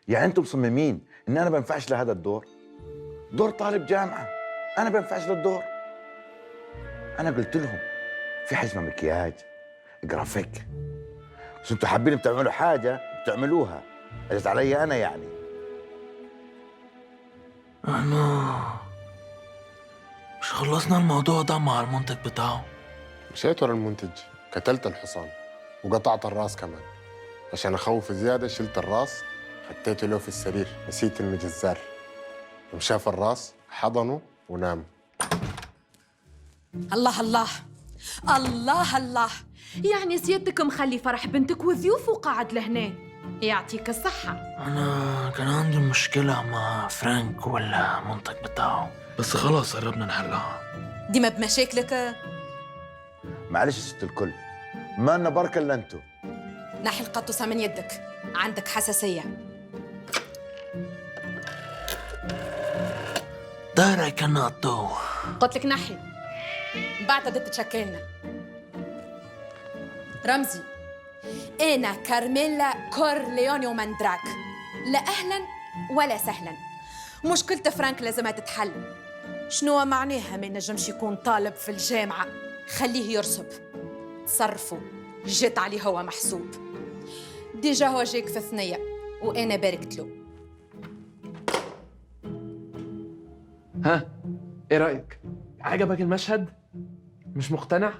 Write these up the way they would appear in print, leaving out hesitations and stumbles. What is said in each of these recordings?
يعني انتم مصممين ان انا بنفعش لهذا الدور؟ دور طالب جامعه، انا بنفعش للدور؟ انا قلت لهم في حاجه اسمها مكياج، جرافيك، بس انتم حابين بتعملوا حاجه بتعملوها، اجت علي انا يعني. أنا مش خلصنا الموضوع ده مع المنتج بتاعه؟ مشيت ورا المنتج، قتلت الحصان وقطعت الراس كمان. عشان أخوف زيادة شلت الراس حطيته له في السرير، نسيت المجزار. يوم شاف الراس حضنه ونام. الله الله الله الله، يعني سيادتك مخلي فرح بنتك وضيوف وقاعد لهنا، يعطيك الصحة. أنا كان عندي مشكلة مع فرانك والمنتج بتاعه، بس خلاص قربنا نحلها. ديما بمشاكلك. معلش يا ست الكل، ما لنا بركه الا انتم. نحي القطوسة من يدك، عندك حساسية. دايرة كنا الضوء. قلت لك نحي، بعد بدك تشكلنا. رمزي، أنا كارميلا كورليوني ومندراك، لا أهلاً ولا سهلاً. مشكلة فرانك لازمها تتحل. شنو معناها ما ينجمش يكون طالب في الجامعة؟ خليه يرسب. تصرفوا، جيت عليه هو محسوب. ديجا هو جاك في ثنية وأنا باركت له. ها، ايه رأيك؟ عجبك المشهد؟ مش مقتنع؟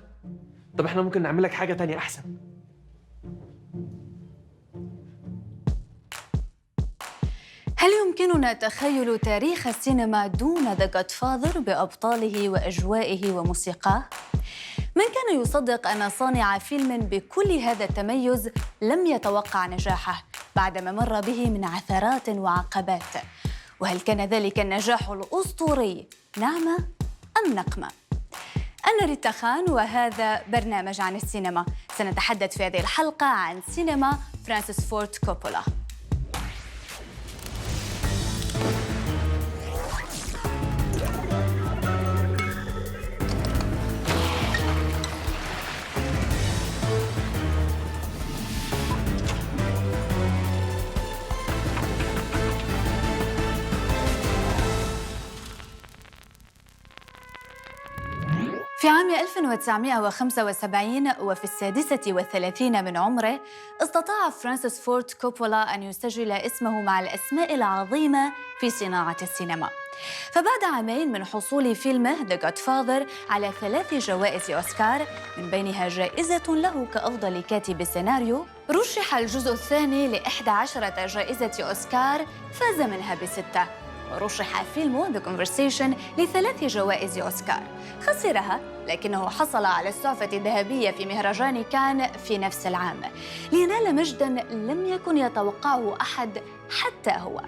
طب احنا ممكن نعمل لك حاجة تانية أحسن. هل يمكننا تخيل تاريخ السينما دون The Godfather بأبطاله وأجوائه وموسيقاه؟ من كان يصدق أن صانع فيلم بكل هذا التميز لم يتوقع نجاحه بعدما مر به من عثرات وعقبات؟ وهل كان ذلك النجاح الأسطوري نعمة أم نقمة؟ أنا ريتا خان وهذا برنامج عن السينما. سنتحدث في هذه الحلقة عن سينما فرانسيس فورد كوبولا. في عام 1975 وفي 36 من عمره استطاع فرانسيس فورد كوبولا أن يسجل اسمه مع الأسماء العظيمة في صناعة السينما. فبعد عامين من حصول فيلمه The Godfather على 3 جوائز أوسكار، من بينها جائزة له كأفضل كاتب سيناريو، رشح الجزء الثاني ل11 جائزة أوسكار فاز منها ب6. ورشح فيلمه The Conversation ل3 جوائز أوسكار، خسرها لكنه حصل على السعفة الذهبية في مهرجان كان في نفس العام، لينال مجداً لم يكن يتوقعه أحد حتى هو.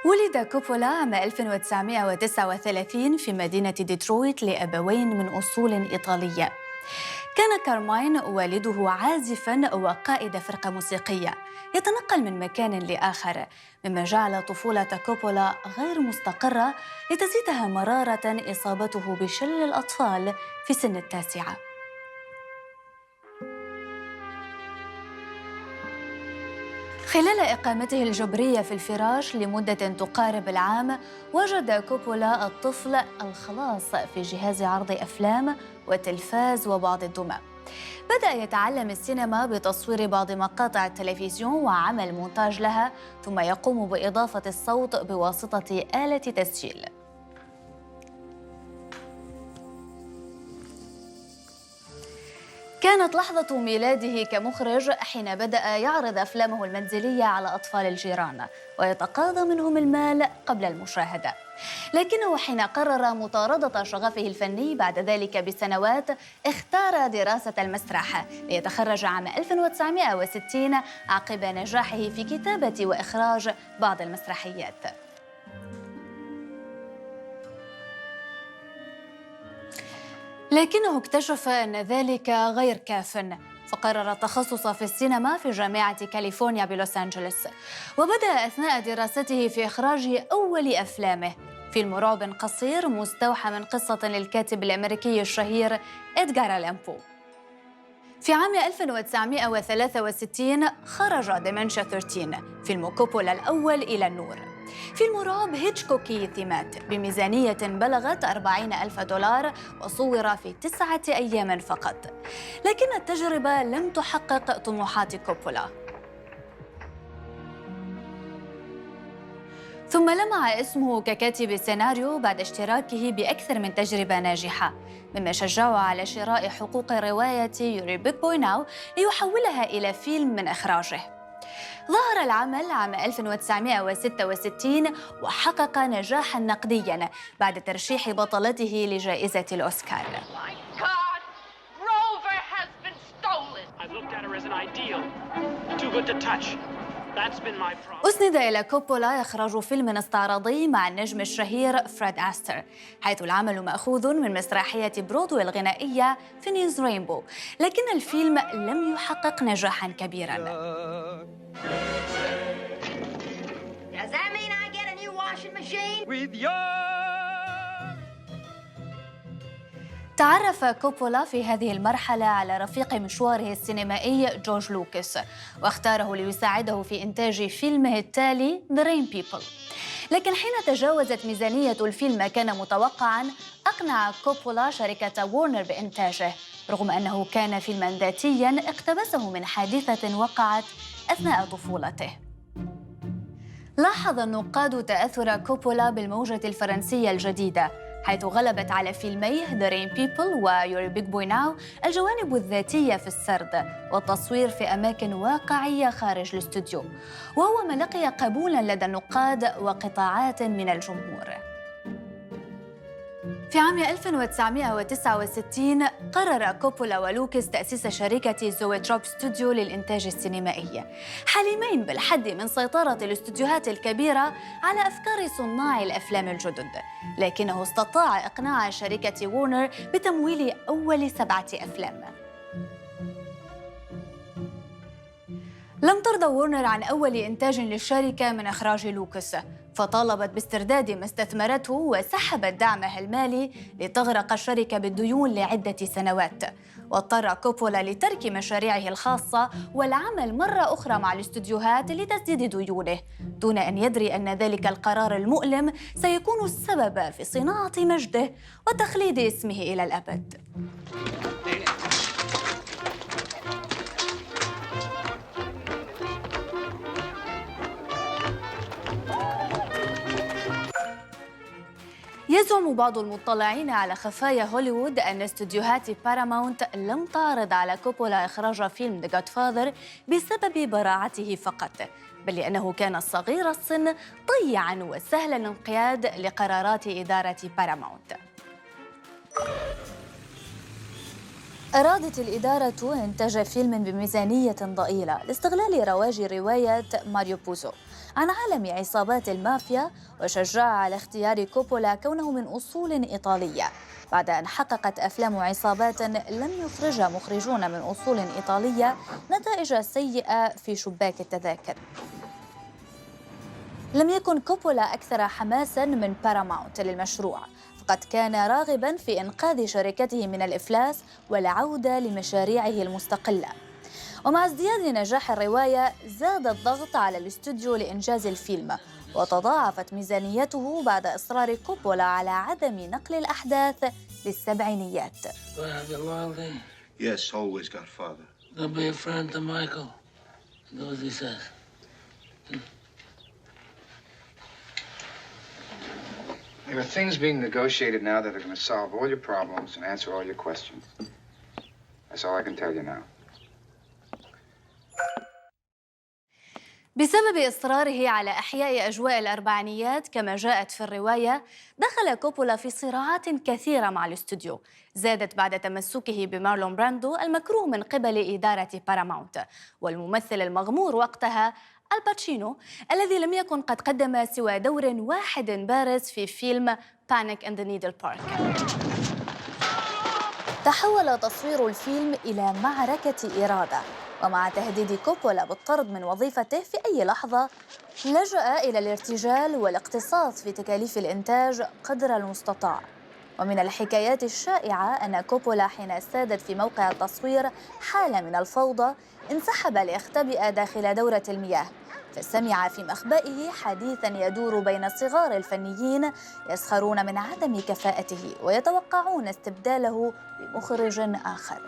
ولد كوبولا عام 1939 في مدينة ديترويت لأبوين من أصول إيطالية. كان كارماين والده عازفاً وقائد فرقة موسيقية يتنقل من مكان لآخر، مما جعل طفولة كوبولا غير مستقرة لتزيدها مرارة إصابته بشلل الأطفال في سن 9. خلال إقامته الجبرية في الفراش لمدة تقارب العام، وجد كوبولا الطفل الخلاص في جهاز عرض أفلام وتلفاز وبعض الدمى. بدأ يتعلم السينما بتصوير بعض مقاطع التلفزيون وعمل مونتاج لها، ثم يقوم بإضافة الصوت بواسطة آلة تسجيل. كانت لحظة ميلاده كمخرج حين بدأ يعرض أفلامه المنزلية على أطفال الجيران ويتقاضى منهم المال قبل المشاهدة، لكنه حين قرر مطاردة شغفه الفني بعد ذلك بسنوات اختار دراسة المسرح ليتخرج عام 1960 عقب نجاحه في كتابة وإخراج بعض المسرحيات. لكنه اكتشف أن ذلك غير كاف، فقرر التخصص في السينما في جامعة كاليفورنيا بلوس أنجلوس، وبدأ أثناء دراسته في إخراج أول أفلامه، فيلم رعب قصير مستوحى من قصة للكاتب الأمريكي الشهير إدغار ألان بو. في عام 1963 خرج ديمنشا 13 فيلم كوبولا الأول إلى النور. فيلم رعب هيتشكوكي ثيمات بميزانية بلغت $40,000 وصور في 9 أيام فقط، لكن التجربة لم تحقق طموحات كوبولا. ثم لمع اسمه ككاتب سيناريو بعد اشتراكه بأكثر من تجربة ناجحة، مما شجعه على شراء حقوق رواية يوري بيج بوي ناو ليحولها إلى فيلم من إخراجه. ظهر العمل عام 1966 وحقق نجاحاً نقدياً بعد ترشيح بطلته لجائزة الأوسكار. أسند إلى كوبولا إخراج فيلم استعراضي مع النجم الشهير فريد أستر، حيث العمل مأخوذ من مسرحية برودواي الغنائية فينيز رينبو، لكن الفيلم لم يحقق نجاحاً كبيراً. Does that mean I get a new washing machine? With تعرف كوبولا في هذه المرحلة على رفيق مشواره السينمائي جورج لوكاس، واختاره ليساعده في إنتاج فيلمه التالي The Rain People. لكن حين تجاوزت ميزانية الفيلم ما كان متوقعاً، أقنع كوبولا شركة وورنر بإنتاجه، رغم أنه كان فيلماً ذاتياً اقتبسه من حادثة وقعت أثناء طفولته. لاحظ النقاد تأثر كوبولا بالموجة الفرنسية الجديدة، حيث غلبت على فيلميه The Rain People ويوري بيج بوي ناو الجوانب الذاتية في السرد والتصوير في أماكن واقعية خارج الاستوديو، وهو ما لقي قبولاً لدى النقاد وقطاعات من الجمهور. في عام 1969 قرر كوبولا ولوكاس تأسيس شركة زويتروب ستوديو للإنتاج السينمائي، حليمين بالحد من سيطرة الاستوديوهات الكبيرة على أفكار صناع الأفلام الجدد، لكنه استطاع إقناع شركة وورنر بتمويل أول 7 أفلام. لم ترضى وورنر عن أول إنتاج للشركة من إخراج لوكاس، فطالبت باسترداد ما استثمرته وسحبت دعمها المالي لتغرق الشركة بالديون لعدة سنوات، واضطر كوبولا لترك مشاريعه الخاصة والعمل مرة أخرى مع الاستوديوهات لتسديد ديونه، دون أن يدري أن ذلك القرار المؤلم سيكون السبب في صناعة مجده وتخليد اسمه إلى الأبد. يزعم بعض المطلعين على خفايا هوليوود أن استوديوهات باراماونت لم تعرض على كوبولا إخراج فيلم The Godfather بسبب براعته فقط، بل لأنه كان صغير السن طيعاً وسهل الانقياد لقرارات إدارة باراماونت. أرادت الإدارة إنتاج فيلم بميزانية ضئيلة لاستغلال رواج رواية ماريو بوزو عن عالم عصابات المافيا، وشجع على اختيار كوبولا كونه من أصول إيطالية، بعد أن حققت أفلام عصابات لم يخرجها مخرجون من أصول إيطالية نتائج سيئة في شباك التذاكر. لم يكن كوبولا أكثر حماساً من باراماونت للمشروع، فقد كان راغباً في إنقاذ شركته من الإفلاس والعودة لمشاريعه المستقلة. ومع ازدياد نجاح الرواية زاد الضغط على الاستوديو لإنجاز الفيلم، وتضاعفت ميزانيته بعد إصرار كوبولا على عدم نقل الأحداث للسبعينيات. Yes, always, Godfather. Don't be a friend to Michael. Do as he says. There are things being negotiated now that are going to solve all your problems and answer all your questions. That's all I can tell you now. بسبب إصراره على إحياء أجواء الأربعينيات كما جاءت في الرواية، دخل كوبولا في صراعات كثيرة مع الاستوديو، زادت بعد تمسكه بمارلون براندو المكروه من قبل إدارة باراماونت، والممثل المغمور وقتها الباتشينو الذي لم يكن قد قدم سوى دور واحد بارز في فيلم Panic in the Needle Park. تحول تصوير الفيلم إلى معركة إرادة، ومع تهديد كوبولا بالطرد من وظيفته في أي لحظة، لجأ إلى الارتجال والاقتصاص في تكاليف الإنتاج قدر المستطاع. ومن الحكايات الشائعة أن كوبولا حين سادت في موقع التصوير حالة من الفوضى انسحب ليختبئ داخل دورة المياه، فسمع في مخبئه حديثاً يدور بين صغار الفنيين يسخرون من عدم كفاءته ويتوقعون استبداله بمخرج آخر.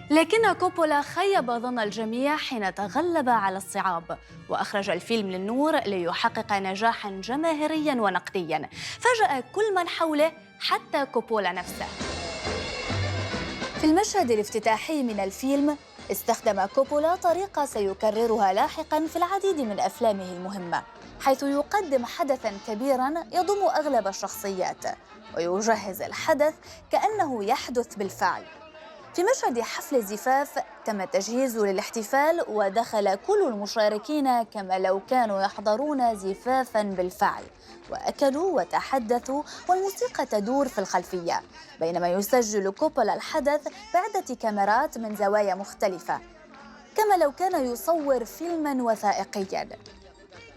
لكن كوبولا خيب ظن الجميع حين تغلب على الصعاب وأخرج الفيلم للنور ليحقق نجاحاً جماهيرياً ونقدياً فاجأ كل من حوله حتى كوبولا نفسه. في المشهد الافتتاحي من الفيلم استخدم كوبولا طريقة سيكررها لاحقاً في العديد من أفلامه المهمة، حيث يقدم حدثاً كبيراً يضم أغلب الشخصيات ويجهز الحدث كأنه يحدث بالفعل. في مشهد حفل الزفاف تم التجهيز للاحتفال ودخل كل المشاركين كما لو كانوا يحضرون زفافاً بالفعل، وأكلوا وتحدثوا والموسيقى تدور في الخلفية، بينما يسجل كوبولا الحدث بعدة كاميرات من زوايا مختلفة كما لو كان يصور فيلماً وثائقياً.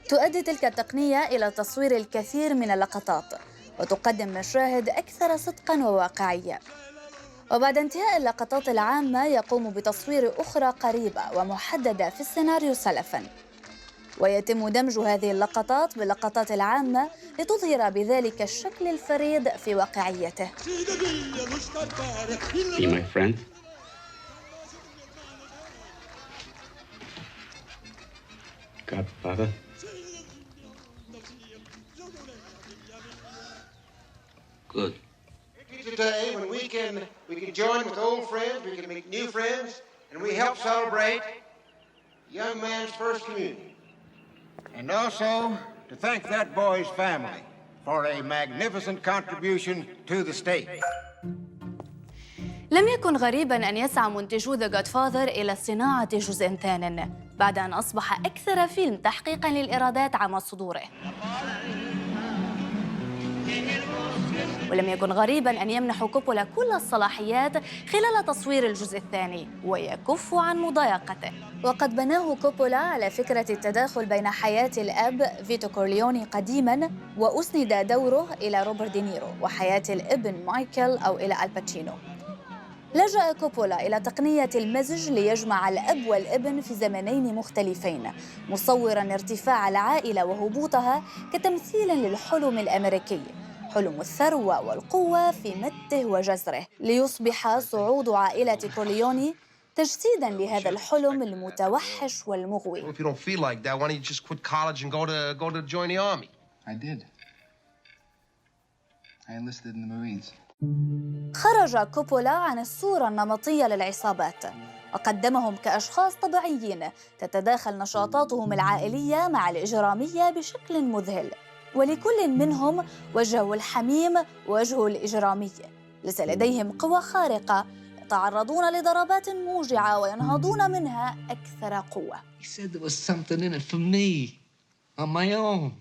تؤدي تلك التقنية إلى تصوير الكثير من اللقطات وتقدم مشاهد أكثر صدقاً وواقعية. وبعد انتهاء اللقطات العامة يقوم بتصوير أخرى قريبة ومحددة في السيناريو سلفاً، ويتم دمج هذه اللقطات باللقطات العامة لتظهر بذلك الشكل الفريد في واقعيته. Be my friend. Godfather. Good. Today, when we can join with old friends, we can make new friends, and we help celebrate young man's first communion. And also to thank that boy's family for a magnificent contribution to the state. لم يكن غريباً أن يسعى منتجو The Godfather إلى صناعة جزء ثان بعد أن أصبح أكثر فيلم تحقيقاً للإيرادات عام صدوره. ولم يكن غريباً أن يمنح كوبولا كل الصلاحيات خلال تصوير الجزء الثاني ويكف عن مضايقته. وقد بناه كوبولا على فكرة التداخل بين حياة الأب فيتو كورليوني قديماً وأسند دوره إلى روبرت دينيرو وحياة الابن مايكل أو إلى الباتشينو. لجأ كوبولا إلى تقنية المزج ليجمع الأب والابن في زمنين مختلفين، مصوراً ارتفاع العائلة وهبوطها كتمثيل للحلم الأمريكي، حلم الثروة والقوة في مته وجزره، ليصبح صعود عائلة كورليوني تجسيداً لهذا الحلم المتوحش والمغوي. If you don't feel like that, why don't you just quit college and go to join the army? I did. I enlisted in the Marines. خرج كوبولا عن الصورة النمطية للعصابات وقدمهم كأشخاص طبيعيين تتداخل نشاطاتهم العائلية مع الإجرامية بشكل مذهل، ولكل منهم وجهه الحميم ووجهه الإجرامي. ليس لديهم قوى خارقة، يتعرضون لضربات موجعة وينهضون منها أكثر قوة. He said there was something in it for me on my own.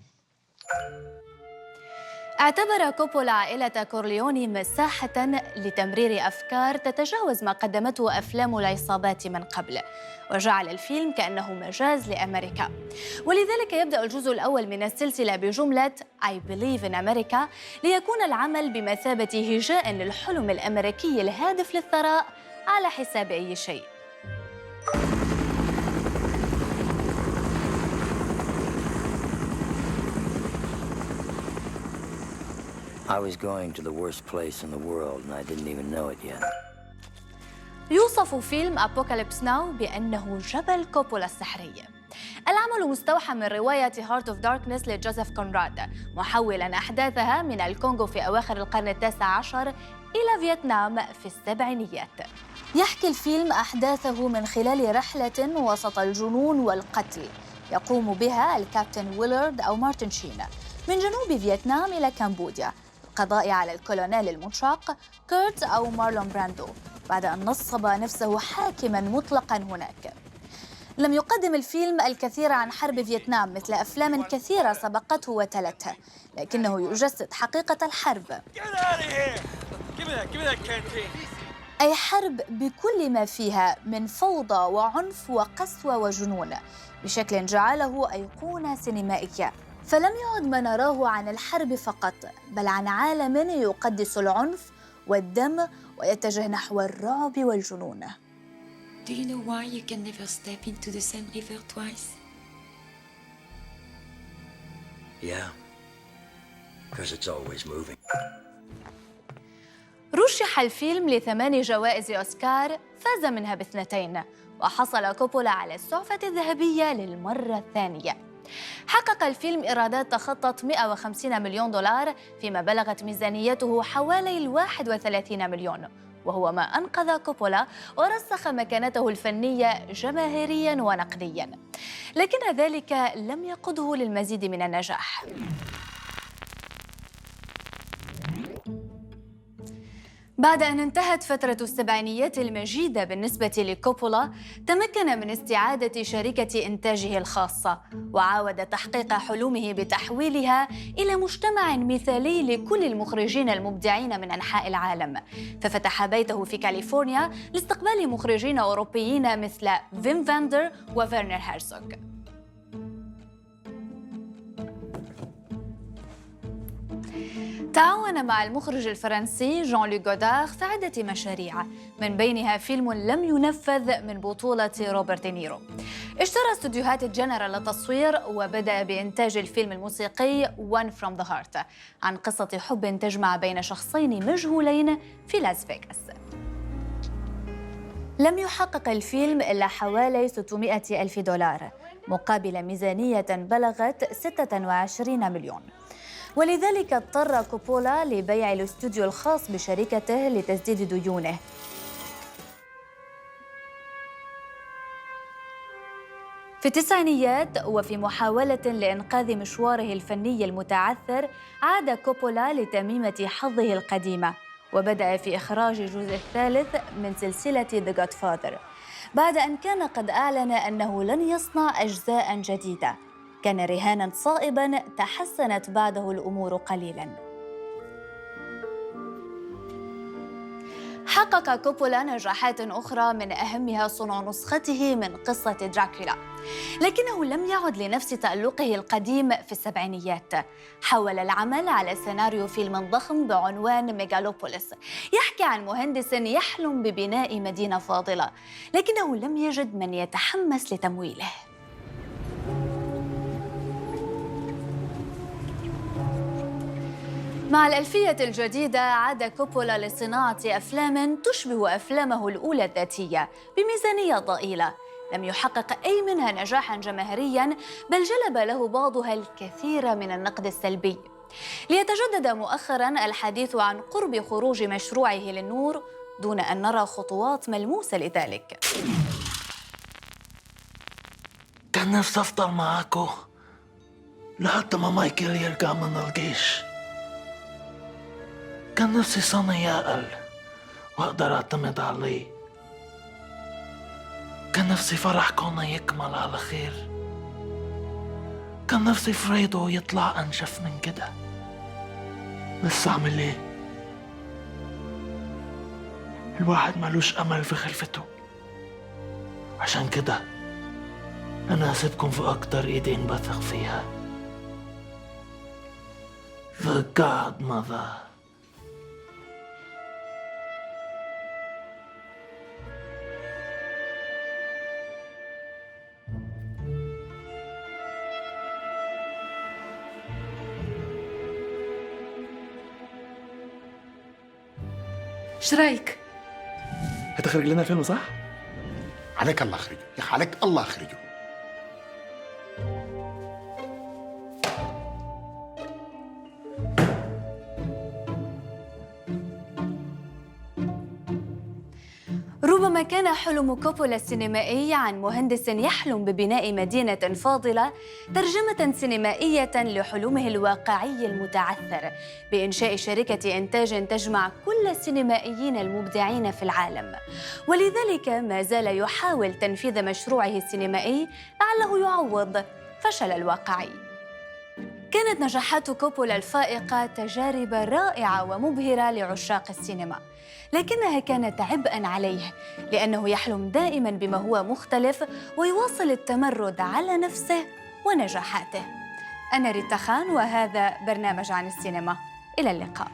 اعتبر كوبولا عائلة كورليوني مساحة لتمرير أفكار تتجاوز ما قدمته أفلام العصابات من قبل، وجعل الفيلم كأنه مجاز لأمريكا. ولذلك يبدأ الجزء الأول من السلسلة بجملة I believe in America، ليكون العمل بمثابة هجاء للحلم الأمريكي الهادف للثراء على حساب أي شيء. I was going to the worst place in the world and I didn't even know it yet. يوصف فيلم أبوكاليبس ناو بأنه جبل كوبولا السحري. العمل مستوحى من رواية Heart of Darkness لجوزيف كونراد، محولاً أحداثها من الكونغو في أواخر القرن ال19 إلى فيتنام في السبعينيات. يحكي الفيلم أحداثه من خلال رحلة وسط الجنون والقتل يقوم بها الكابتن ويلارد أو مارتن شين من جنوب فيتنام إلى كمبوديا، القضاء على الكولونيل المنشق كيرت أو مارلون براندو بعد أن نصب نفسه حاكماً مطلقاً هناك. لم يقدم الفيلم الكثير عن حرب فيتنام مثل أفلام كثيرة سبقته وتلتها، لكنه يجسد حقيقة الحرب. أي حرب بكل ما فيها من فوضى وعنف وقسوة وجنون، بشكل جعله أيقونة سينمائية. فلم يعد ما نراه عن الحرب فقط، بل عن عالم يقدس العنف والدم ويتجه نحو الرعب والجنون. Do you know why you can never step into the same river twice? Yeah. Because it's always moving. رشح الفيلم ل8 جوائز أوسكار، فاز منها ب2، وحصل كوبولا على السعفة الذهبية للمرة الثانية. حقق الفيلم إيرادات تخطت 150 مليون دولار، فيما بلغت ميزانيته حوالي 31 مليون، وهو ما أنقذ كوبولا ورسخ مكانته الفنية جماهيرياً ونقدياً. لكن ذلك لم يقده للمزيد من النجاح. بعد أن انتهت فترة السبعينيات المجيدة بالنسبة لكوبولا، تمكن من استعادة شركة إنتاجه الخاصة، وعاود تحقيق حلمه بتحويلها إلى مجتمع مثالي لكل المخرجين المبدعين من أنحاء العالم. ففتح بيته في كاليفورنيا لاستقبال مخرجين أوروبيين مثل فيم فاندر وفيرنر هيرسوغ. تعاون مع المخرج الفرنسي جان لوك غودار في عدة مشاريع، من بينها فيلم لم ينفذ من بطولة روبرت دينيرو. اشترى استوديوهات جنرال للتصوير، وبدأ بإنتاج الفيلم الموسيقي One from the Heart عن قصة حب تجمع بين شخصين مجهولين في لاس فيغاس. لم يحقق الفيلم إلا حوالي 600 ألف دولار مقابل ميزانية بلغت 26 مليون، ولذلك اضطر كوبولا لبيع الاستوديو الخاص بشركته لتسديد ديونه. في التسعينيات وفي محاولة لإنقاذ مشواره الفني المتعثر، عاد كوبولا لتميمة حظه القديمة، وبدأ في إخراج الجزء الثالث من سلسلة The Godfather، بعد أن كان قد أعلن أنه لن يصنع أجزاء جديدة. كان رهاناً صائباً تحسنت بعده الأمور قليلاً. حقق كوبولا نجاحات أخرى، من أهمها صنع نسخته من قصة دراكولا، لكنه لم يعد لنفس تألقه القديم في السبعينيات. حول العمل على سيناريو فيلم ضخم بعنوان ميغالوبوليس، يحكي عن مهندس يحلم ببناء مدينة فاضلة، لكنه لم يجد من يتحمس لتمويله. مع الألفية الجديدة عاد كوبولا لصناعة أفلام تشبه أفلامه الأولى الذاتية بميزانية ضئيلة. لم يحقق أي منها نجاحاً جماهيرياً، بل جلب له بعضها الكثير من النقد السلبي. ليتجدد مؤخراً الحديث عن قرب خروج مشروعه للنور، دون أن نرى خطوات ملموسة لذلك. كان نفسي أفضل معاكو لحتى ما مايكل يرجع من الجيش. كان نفسي صنع يعقل وأقدر أعتمد عليه. كان نفسي فرحكم يكمل على خير. كان نفسي فريدو يطلع أنشف من كده، بس أعمل إيه؟ الواحد مالوش أمل في خلفته. عشان كده أنا هسيبكم في أكتر إيدين بثق فيها. The Godmother. ايش رايك؟ هتخرج لنا فيلم صح؟ عليك الله اخرجه يا اخي، عليك الله اخرجه. ربما كان حلم كوبولا السينمائي عن مهندس يحلم ببناء مدينة فاضلة ترجمة سينمائية لحلمه الواقعي المتعثر بإنشاء شركة إنتاج تجمع كل السينمائيين المبدعين في العالم، ولذلك ما زال يحاول تنفيذ مشروعه السينمائي لعله يعوض فشل الواقعي. كانت نجاحات كوبولا الفائقة تجارب رائعة ومبهرة لعشاق السينما، لكنها كانت عبئاً عليه لأنه يحلم دائماً بما هو مختلف ويواصل التمرد على نفسه ونجاحاته. أنا ريتا خان وهذا برنامج عن السينما. إلى اللقاء.